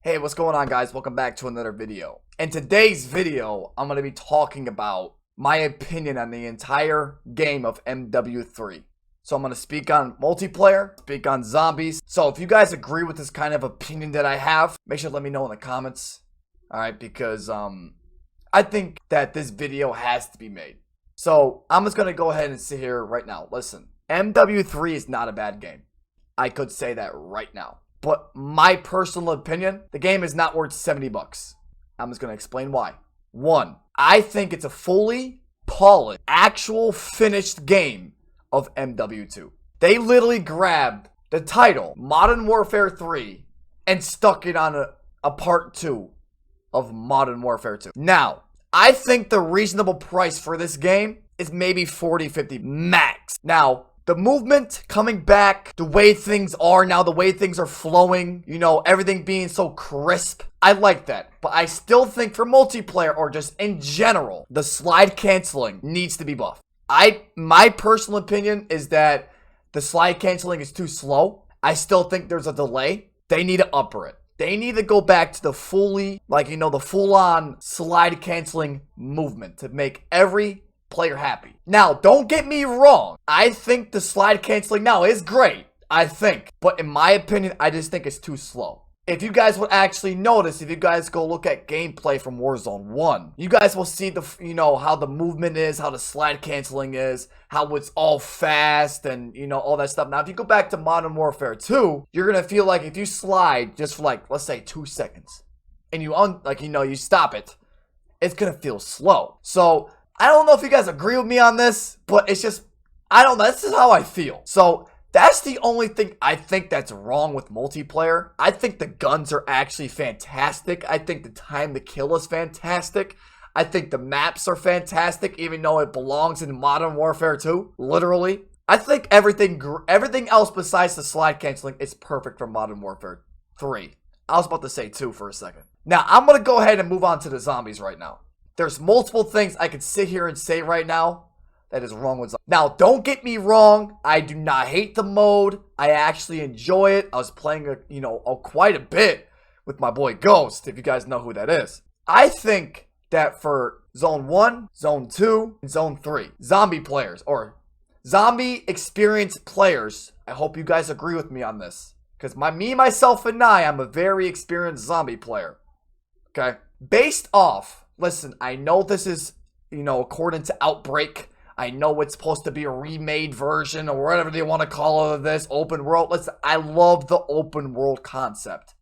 Hey, what's going on, guys? Welcome back to another video. In today's video, I'm going to be talking about my opinion on the entire game of MW3. So I'm going to speak on multiplayer, speak on zombies. So if you guys agree with this kind of opinion that I have, make sure to let me know in the comments. Alright, because I think that this video has to be made. So I'm just going to go ahead and sit here right now. Listen, MW3 is not a bad game. I could say that right now. But my personal opinion, the game is not worth 70 bucks. I'm just going to explain why. One, I think it's a fully polished, actual finished game of MW2. They literally grabbed the title, Modern Warfare 3, and stuck it on a part 2 of Modern Warfare 2. Now, I think the reasonable price for this game is maybe 40, 50 max. Now, the movement coming back, the way things are now, the way things are flowing, you know, everything being so crisp. I like that. But I still think for multiplayer or just in general, the slide canceling needs to be buffed. My personal opinion is that the slide canceling is too slow. I still think there's a delay. They need to upper it. They need to go back to the fully, the full-on slide canceling movement to make every player happy. Now, don't get me wrong. I think the slide canceling now is great. I think. But in my opinion, I just think it's too slow. If you guys would actually notice, if you guys go look at gameplay from Warzone 1, you guys will see how the movement is, how the slide canceling is, how it's all fast and, all that stuff. Now, if you go back to Modern Warfare 2, you're going to feel like if you slide just for let's say 2 seconds and you stop it, it's going to feel slow. So, I don't know if you guys agree with me on this, but it's just, I don't know, this is how I feel. So, that's the only thing I think that's wrong with multiplayer. I think the guns are actually fantastic. I think the time to kill is fantastic. I think the maps are fantastic, even though it belongs in Modern Warfare 2, literally. I think everything else besides the slide canceling is perfect for Modern Warfare 3. I was about to say 2 for a second. Now, I'm going to go ahead and move on to the zombies right now. There's multiple things I could sit here and say right now that is wrong with zombies. Now, don't get me wrong. I do not hate the mode. I actually enjoy it. I was playing, quite a bit with my boy Ghost, if you guys know who that is. I think that for Zone 1, Zone 2, and Zone 3, zombie players, or zombie experienced players, I hope you guys agree with me on this. Because myself, and I'm a very experienced zombie player. Okay? Based off... Listen, I know this is, according to Outbreak. I know it's supposed to be a remade version or whatever they want to call it of this. Open world. Listen, I love the open world concept.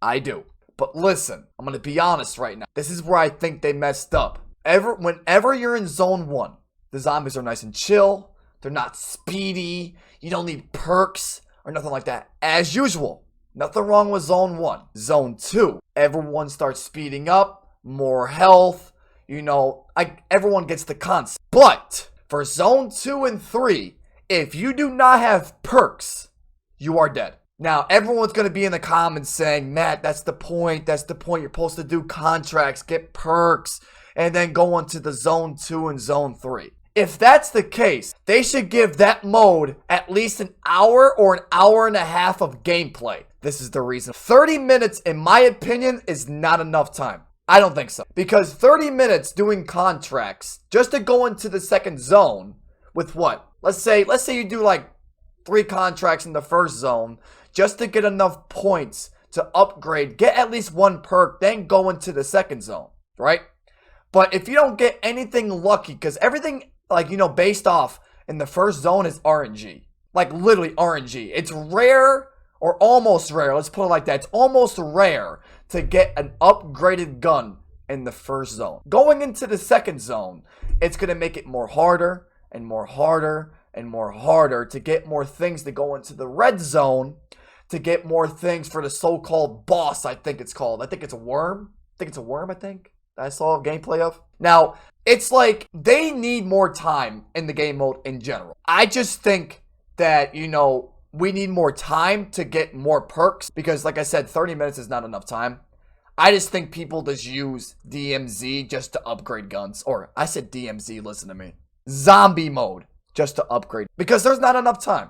I do. But listen, I'm going to be honest right now. This is where I think they messed up. Whenever you're in Zone 1, the zombies are nice and chill. They're not speedy. You don't need perks or nothing like that. As usual, nothing wrong with Zone 1. Zone 2, everyone starts speeding up. More health, everyone gets the concept. But for Zone 2 and 3, if you do not have perks, you are dead. Now, everyone's going to be in the comments saying, Matt, that's the point. That's the point. You're supposed to do contracts, get perks, and then go on to the Zone 2 and Zone 3. If that's the case, they should give that mode at least an hour or an hour and a half of gameplay. This is the reason. 30 minutes, in my opinion, is not enough time. I don't think so. Because 30 minutes doing contracts just to go into the second zone with what? Let's say you do 3 contracts in the first zone just to get enough points to upgrade, get at least 1 perk, then go into the second zone, right? But if you don't get anything lucky, because everything, based off in the first zone is RNG. Literally RNG. It's rare or almost rare. Let's put it like that. It's almost rare to get an upgraded gun in the first zone. Going into the second zone, it's going to make it more harder and more harder and more harder to get more things to go into the red zone, to get more things for the so-called boss, I think it's called. I think it's a worm. I think I saw a gameplay of. Now, it's they need more time in the game mode in general. I just think that, we need more time to get more perks because, like I said, 30 minutes is not enough time. I just think people just use DMZ just to upgrade guns. Or, I said DMZ, listen to me. Zombie mode just to upgrade. Because there's not enough time.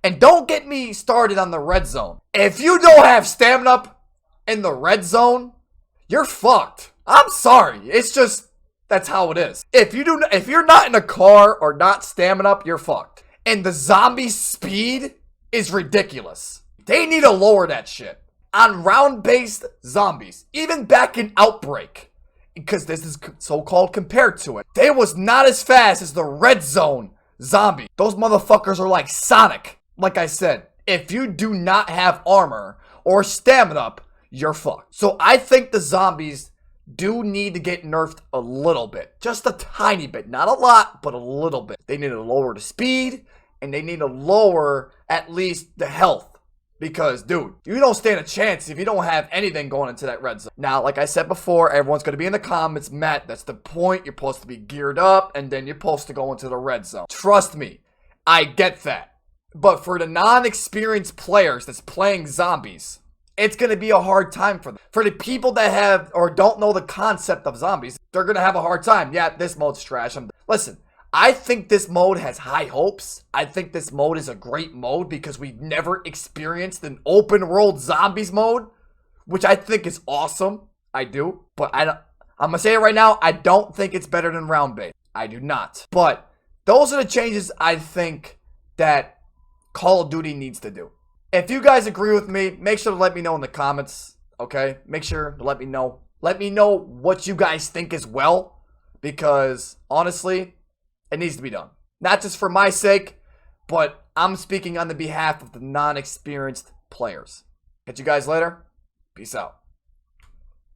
And don't get me started on the red zone. If you don't have stamina, in the red zone, you're fucked. I'm sorry. It's just, that's how it is. If you're not in a car or not stamina up, you're fucked. And the zombie speed is ridiculous. They need to lower that shit. On round-based zombies, even back in Outbreak, because this is so-called compared to it, they was not as fast as the red zone zombie. Those motherfuckers are like Sonic. Like I said, if you do not have armor or stamina up, you're fucked. So I think the zombies do need to get nerfed a little bit. Just a tiny bit. Not a lot, but a little bit. They need to lower the speed, and they need to lower at least the health. Because, dude, you don't stand a chance if you don't have anything going into that red zone. Now, like I said before, everyone's going to be in the comments, Matt, that's the point. You're supposed to be geared up, and then you're supposed to go into the red zone. Trust me, I get that. But for the non-experienced players that's playing zombies, it's going to be a hard time for them. For the people that have or don't know the concept of zombies, they're going to have a hard time. Yeah, this mode's trash. Listen, I think this mode has high hopes. I think this mode is a great mode because we've never experienced an open world zombies mode, which I think is awesome. I do. But I'm going to say it right now. I don't think it's better than round based. I do not. But those are the changes I think that Call of Duty needs to do. If you guys agree with me, make sure to let me know in the comments, okay? Make sure to let me know. Let me know what you guys think as well, because honestly, it needs to be done. Not just for my sake, but I'm speaking on the behalf of the non-experienced players. Catch you guys later. Peace out.